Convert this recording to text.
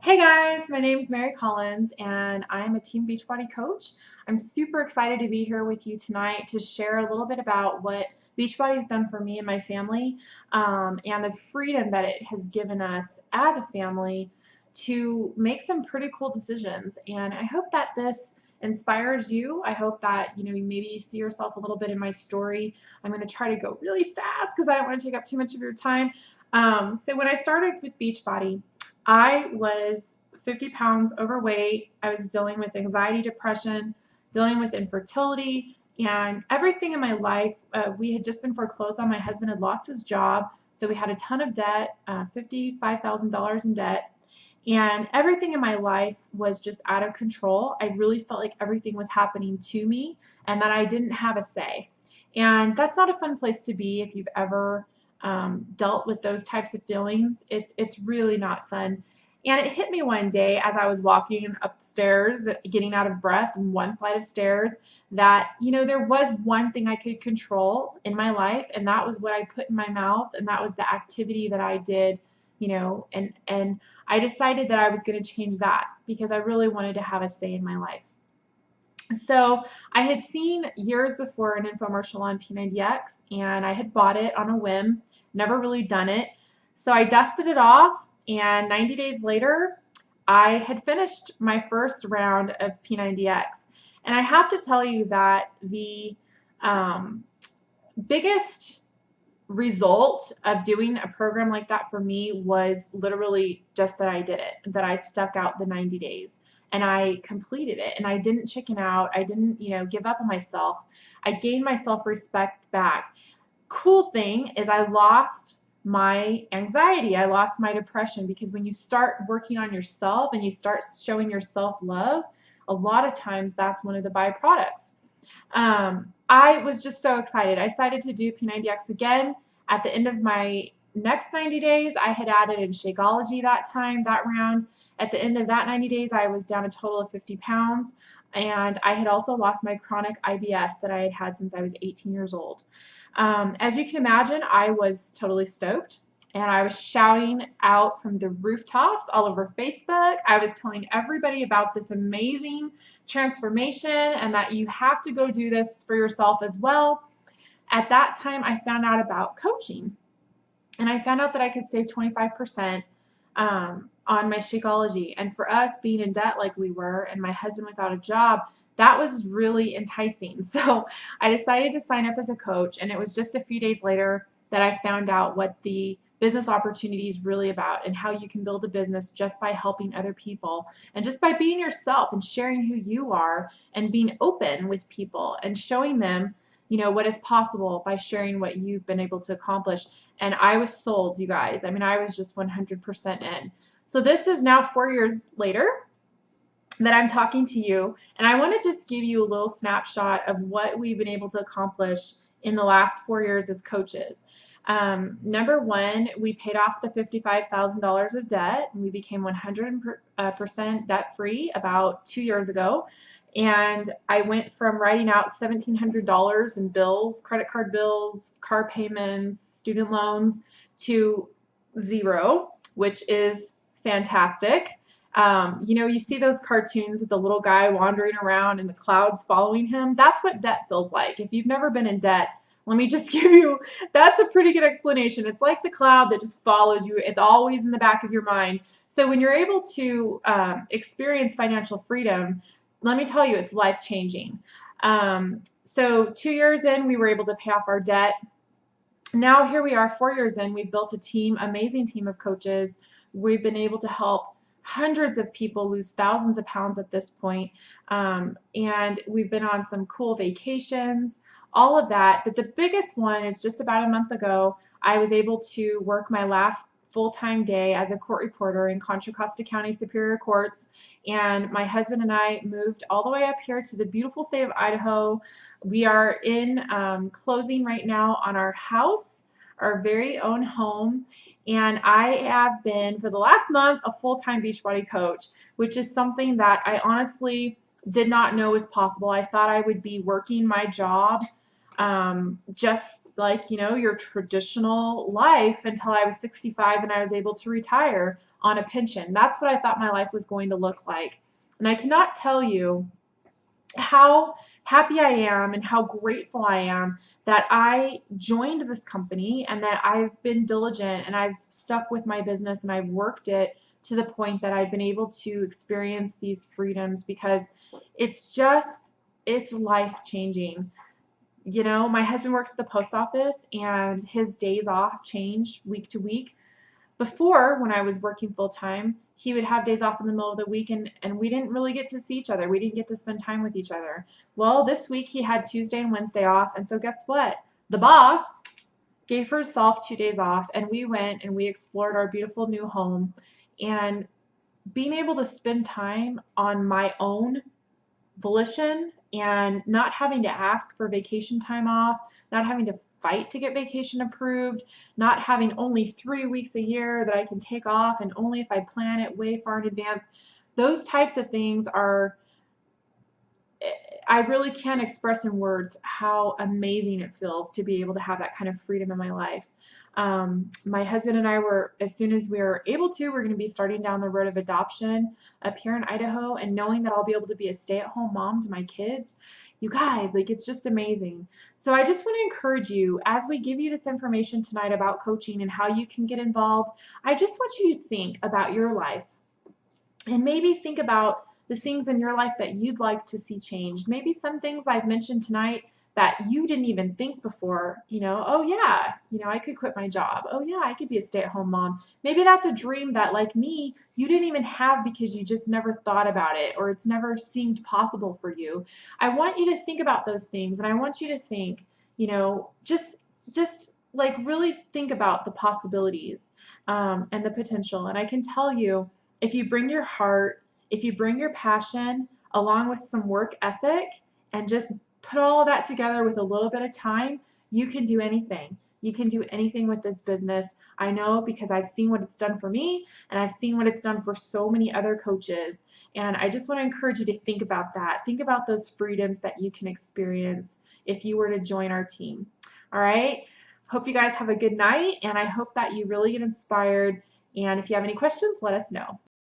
Hey guys, my name is Mary Collins and I'm a Team Beachbody coach. I'm super excited to be here with you tonight to share a little bit about what Beachbody's done for me and my family, and the freedom that it has given us as a family to make some pretty cool decisions. And I hope that this inspires you. I hope that maybe you see yourself a little bit in my story. I'm going to try to go really fast because I don't want to take up too much of your time. So when I started with Beachbody, I was 50 pounds overweight. I was dealing with anxiety, depression, dealing with infertility, and everything in my life. We had just been foreclosed on. My husband had lost his job, so we had a ton of debt, $55,000 in debt, and everything in my life was just out of control. I really felt like everything was happening to me and that I didn't have a say. And that's not a fun place to be if you've ever dealt with those types of feelings. It's really not fun. And it hit me one day as I was walking up the stairs, getting out of breath in one flight of stairs, that there was one thing I could control in my life, and that was what I put in my mouth, and that was the activity that I did. And I decided that I was going to change that because I really wanted to have a say in my life. So I had seen years before an infomercial on P90X, and I had bought it on a whim, never really done it. So I dusted it off, and 90 days later, I had finished my first round of P90X. And I have to tell you that the biggest result of doing a program like that for me was literally just that I did it, that I stuck out the 90 days and I completed it, and I didn't chicken out. I didn't, give up on myself. I gained my self-respect back. Cool thing is I lost my anxiety. I lost my depression, because when you start working on yourself and you start showing yourself love, a lot of times that's one of the byproducts. I was just so excited. I decided to do P90X again. At the end of my next 90 days, I had added in Shakeology that round. At the end of that 90 days, I was down a total of 50 pounds. And I had also lost my chronic IBS that I had had since I was 18 years old. As you can imagine, I was totally stoked. And I was shouting out from the rooftops all over Facebook. I was telling everybody about this amazing transformation and that you have to go do this for yourself as well. At that time, I found out about coaching, and I found out that I could save 25% on my Shakeology. And for us being in debt like we were, and my husband without a job, that was really enticing. So I decided to sign up as a coach, and it was just a few days later that I found out what the business opportunity is really about, and how you can build a business just by helping other people and just by being yourself and sharing who you are and being open with people and showing them what is possible by sharing what you've been able to accomplish. And I was sold, you guys. I mean, I was just 100% in. So this is now 4 years later that I'm talking to you, and I want to just give you a little snapshot of what we've been able to accomplish in the last 4 years as coaches. Number one, we paid off the $55,000 of debt, and we became 100% debt-free about 2 years ago. And I went from writing out $1,700 in bills, credit card bills, car payments, student loans, to zero, which is fantastic. You see those cartoons with the little guy wandering around and the clouds following him? That's what debt feels like. If you've never been in debt, let me just give you, that's a pretty good explanation. It's like the cloud that just follows you. It's always in the back of your mind. So when you're able to experience financial freedom, let me tell you, it's life-changing. So 2 years in, we were able to pay off our debt. Now here we are 4 years in. We've built a team, amazing team of coaches. We've been able to help hundreds of people lose thousands of pounds at this point. And we've been on some cool vacations, all of that. But the biggest one is just about a month ago, I was able to work my last full-time day as a court reporter in Contra Costa County Superior Courts. And my husband and I moved all the way up here to the beautiful state of Idaho. We are in closing right now on our house, our very own home. And I have been, for the last month, a full-time Beachbody coach, which is something that I honestly did not know was possible. I thought I would be working my job just like, your traditional life until I was 65 and I was able to retire. on a pension. That's what I thought my life was going to look like. And I cannot tell you how happy I am and how grateful I am that I joined this company and that I've been diligent and I've stuck with my business and I've worked it to the point that I've been able to experience these freedoms, because it's life changing. You know, my husband works at the post office and his days off change week to week. Before, when I was working full time, he would have days off in the middle of the week, and we didn't really get to see each other. We didn't get to spend time with each other. Well, this week he had Tuesday and Wednesday off, and so guess what? The boss gave herself 2 days off, and we went and we explored our beautiful new home. And being able to spend time on my own volition and not having to ask for vacation time off, not having to fight to get vacation approved, not having only 3 weeks a year that I can take off and only if I plan it way far in advance. Those types of things are, I really can't express in words how amazing it feels to be able to have that kind of freedom in my life. My husband and I were, as soon as we were able to, we're going to be starting down the road of adoption up here in Idaho, and knowing that I'll be able to be a stay-at-home mom to my kids. You guys, like, it's just amazing. So I just want to encourage you, as we give you this information tonight about coaching and how you can get involved, I just want you to think about your life and maybe think about the things in your life that you'd like to see changed. Maybe some things I've mentioned tonight that you didn't even think before, oh yeah, I could quit my job. Oh yeah, I could be a stay-at-home mom. Maybe that's a dream that, like me, you didn't even have because you just never thought about it, or it's never seemed possible for you. I want you to think about those things, and I want you to think, just like really think about the possibilities, and the potential. And I can tell you, if you bring your heart, if you bring your passion along with some work ethic and just put all of that together with a little bit of time, you can do anything. You can do anything with this business. I know, because I've seen what it's done for me, and I've seen what it's done for so many other coaches. And I just want to encourage you to think about that. Think about those freedoms that you can experience if you were to join our team. All right? Hope you guys have a good night, and I hope that you really get inspired. And if you have any questions, let us know.